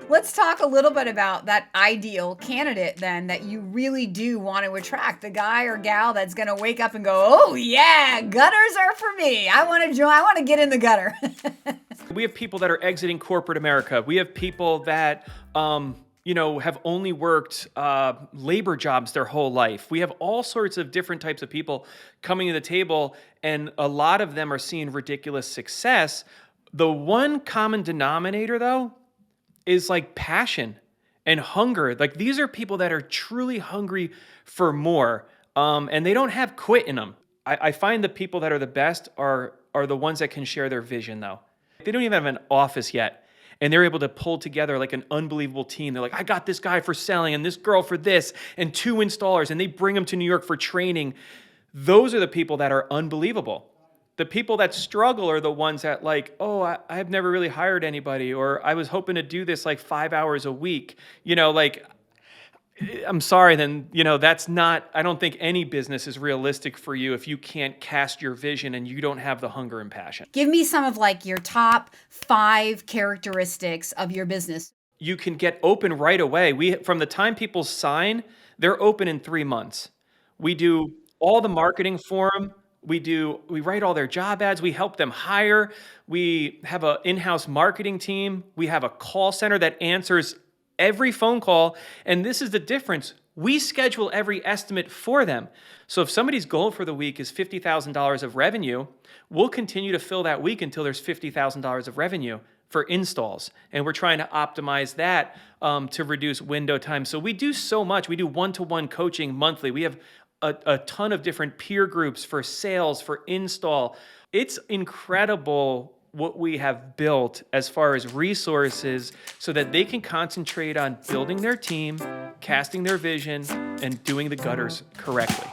Let's talk a little bit about that ideal candidate then that you really do want to attract. The guy or gal that's going to wake up and go, "Oh yeah, gutters are for me. I want to join. I want to get in the gutter." We have people that are exiting corporate America. We have people that, have only worked labor jobs their whole life. We have all sorts of different types of people coming to the table, and a lot of them are seeing ridiculous success. The one common denominator, though, is like passion and hunger. Like these are people that are truly hungry for more, and they don't have quit in them. I find the people that are the best are the ones that can share their vision, though. They don't even have an office yet, and they're able to pull together like an unbelievable team. They're like, I got this guy for selling and this girl for this and 2 installers, and they bring them to New York for training. Those are the people that are unbelievable. The people that struggle are the ones that like, oh, I've never really hired anybody, or I was hoping to do this like 5 hours a week. I'm sorry, then, that's not, I don't think any business is realistic for you if you can't cast your vision and you don't have the hunger and passion. Give me some of like your top 5 characteristics of your business. You can get open right away. From the time people sign, they're open in 3 months. We do all the marketing for them. We write all their job ads. We help them hire. We have an in-house marketing team. We have a call center that answers every phone call. And this is the difference. We schedule every estimate for them. So if somebody's goal for the week is $50,000 of revenue, we'll continue to fill that week until there's $50,000 of revenue for installs. And we're trying to optimize that to reduce window time. So we do so much. We do one-to-one coaching monthly. We have a ton of different peer groups for sales, for install. It's incredible what we have built as far as resources so that they can concentrate on building their team, casting their vision, and doing the gutters correctly.